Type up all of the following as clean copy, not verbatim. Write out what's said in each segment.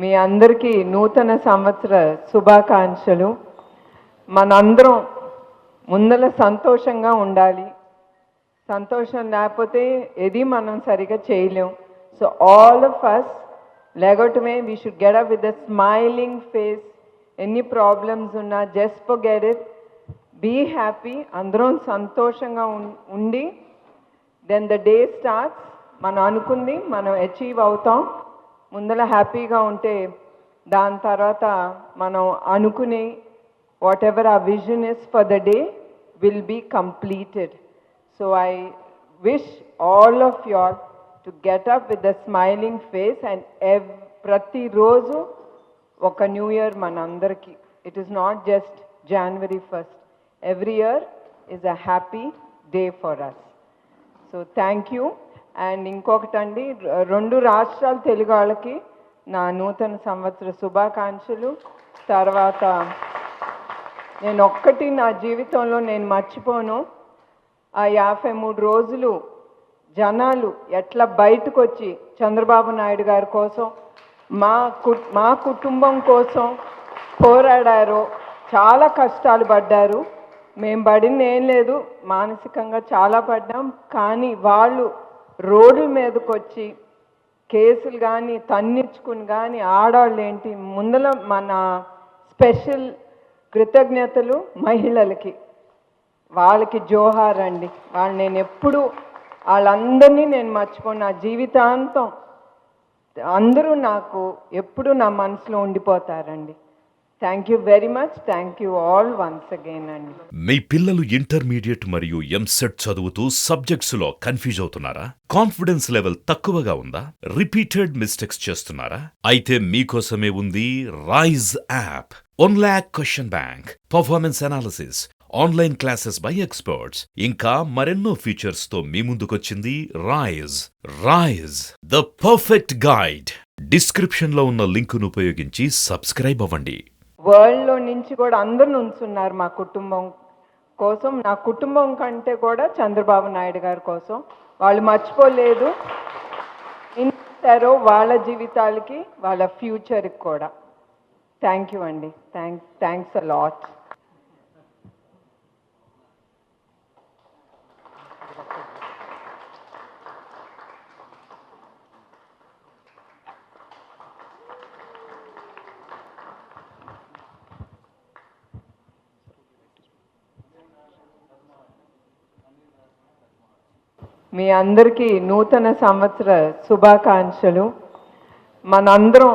మీ అందరికీ నూతన సంవత్సర శుభాకాంక్షలు. మనందరం ముందల సంతోషంగా ఉండాలి. సంతోషం లేకపోతే ఏది మనం సరిగా చేయలేం. సో ఆల్ ఆఫ్ అస్ లేగటమే we should get up with the smiling face. ఎన్ని ప్రాబ్లమ్స్ ఉన్నా just forget it, be happy. అందరం సంతోషంగా ఉండి దెన్ ద డే స్టార్ట్స్. మనం అనుకుంది మనం అచీవ్ అవుతాం. ముందర హ్యాపీగా ఉంటే దాని తర్వాత మనం అనుకునే వాట్ ఎవర్ ఆ vision is for the day will be completed. So I wish all of you all to get up with the smiling face and ప్రతిరోజు ఒక న్యూ ఇయర్ మనందరికీ. It is not just January 1st. Every year is a happy day for us. So thank you. And ఇంకొకటండి, 2 రాష్ట్రాల తెలుగు వాళ్ళకి నా నూతన సంవత్సర శుభాకాంక్షలు. తర్వాత నేను ఒక్కటి నా జీవితంలో నేను మర్చిపోను, ఆ 53 రోజులు జనాలు ఎట్లా బయటకు వచ్చి చంద్రబాబు నాయుడు గారి కోసం మా కుటుంబం కోసం పోరాడారో. చాలా కష్టాలు పడ్డారు. మేము పడింది ఏం లేదు, మానసికంగా చాలా పడ్డాం. కానీ వాళ్ళు రోడ్ల మీదకి వచ్చి కేసులు కానీ తన్నించుకుని కానీ ఆడవాళ్ళు ఏంటి ముందల మన స్పెషల్ కృతజ్ఞతలు మహిళలకి. వాళ్ళకి జోహార్ అండి. వాళ్ళు నేను ఎప్పుడు వాళ్ళందరినీ నేను మర్చిపోను. నా జీవితాంతం అందరూ నాకు ఎప్పుడు నా మనసులో ఉండిపోతారండి. Thank you very much. Thank you all once again అండి. మీ పిల్లలు ఇంటర్మీడియట్ మరియు ఎంసెట్ చదువుతూ సబ్జెక్ట్స్ లో కన్ఫ్యూజ్ అవుతున్నారా? కాన్ఫిడెన్స్ లెవెల్ తక్కువగా ఉందా? రిపీటెడ్ మిస్టేక్స్ చేస్తున్నారా? అయితే మీకోసమే ఉంది Rise app. 1 lakh question bank, performance analysis, online classes by experts, ఇంకా మరెన్నో ఫీచర్స్ తో మీ ముందుకొచ్చింది Rise. The perfect guide. Description లో ఉన్న లింకును ఉపయోగించి సబ్స్క్రైబ్ అవ్వండి. వరల్డ్లో నుంచి కూడా అందరు నుంచున్నారు మా కుటుంబం కోసం. నా కుటుంబం కంటే కూడా చంద్రబాబు నాయుడు గారి కోసం. వాళ్ళు మర్చిపోలేదు. ఇంటారో వాళ్ళ జీవితాలకి, వాళ్ళ ఫ్యూచర్కి కూడా. థ్యాంక్ యూ అండి. Thanks a lot. మీ అందరికీ నూతన సంవత్సర శుభాకాంక్షలు. మనందరం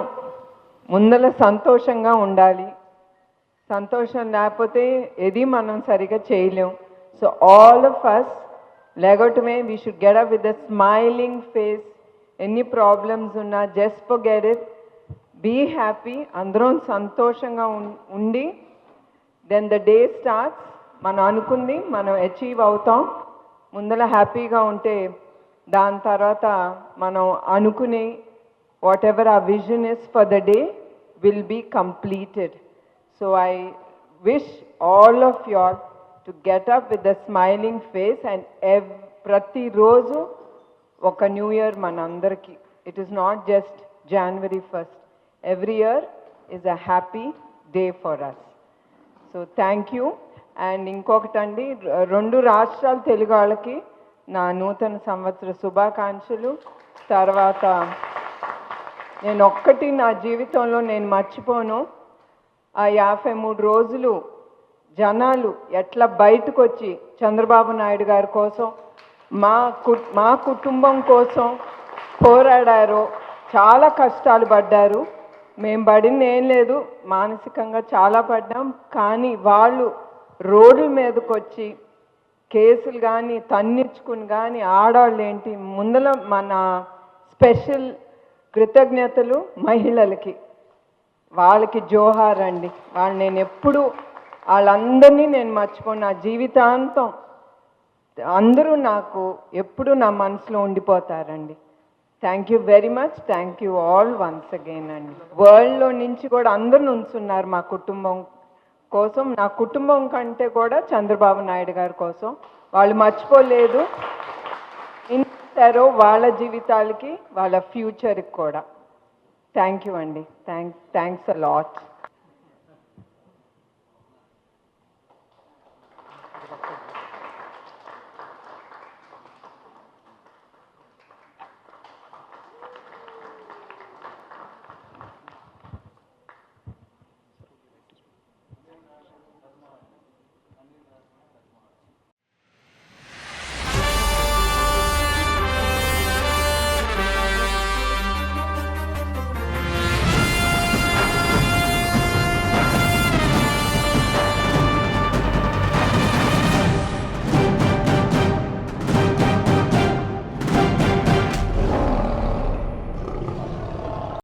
ముందల సంతోషంగా ఉండాలి. సంతోషం లేకపోతే ఏది మనం సరిగా చేయలేం. సో ఆల్ ఆఫ్ అస్ లేగటమే we should get up with the smiling face. ఎన్ని ప్రాబ్లమ్స్ ఉన్నా just forget it, be happy. అందరం సంతోషంగా ఉండి దెన్ ద డే స్టార్ట్స్. మనం అనుకుంది మనం అచీవ్ అవుతాం. ముందర హ్యాపీగా ఉంటే దాని తర్వాత మనం అనుకునే వాట్ ఎవర్ ఆ vision is for the day will be completed. So I wish all of you all to get up with the smiling face and ప్రతిరోజు ఒక న్యూ ఇయర్ మనందరికీ. It is not just January 1st. Every year is a happy day for us. So thank you. And ఇంకొకటండి, 2 రాష్ట్రాల తెలుగు వాళ్ళకి నా నూతన సంవత్సర శుభాకాంక్షలు. తర్వాత నేను ఒక్కటి నా జీవితంలో నేను మర్చిపోను, ఆ 53 రోజులు జనాలు ఎట్లా బయటకు వచ్చి చంద్రబాబు నాయుడు గారి కోసం మా కుటుంబం కోసం పోరాడారో. చాలా కష్టాలు పడ్డారు. మేము పడింది ఏం లేదు, మానసికంగా చాలా పడ్డాం. కానీ వాళ్ళు రోడ్ల మీదకి వచ్చి కేసులు కానీ తన్నించుకుని కానీ ఆడవాళ్ళు ఏంటి ముందల మన స్పెషల్ కృతజ్ఞతలు మహిళలకి. వాళ్ళకి జోహార్ అండి. వాళ్ళు నేను ఎప్పుడు వాళ్ళందరినీ నేను మర్చిపోను. నా జీవితాంతం అందరూ నాకు ఎప్పుడు నా మనసులో ఉండిపోతారండి. Thank you very much. Thank you all once again అండి. వరల్డ్లో నుంచి కూడా అందరు నుంచున్నారు మా కుటుంబం కోసం. నా కుటుంబం కంటే కూడా చంద్రబాబు నాయుడు గారి కోసం. వాళ్ళు మర్చిపోలేదు. ఇంటారో వాళ్ళ జీవితాలకి, వాళ్ళ ఫ్యూచర్కి కూడా. థ్యాంక్ యూ అండి థ్యాంక్స్ అలాట్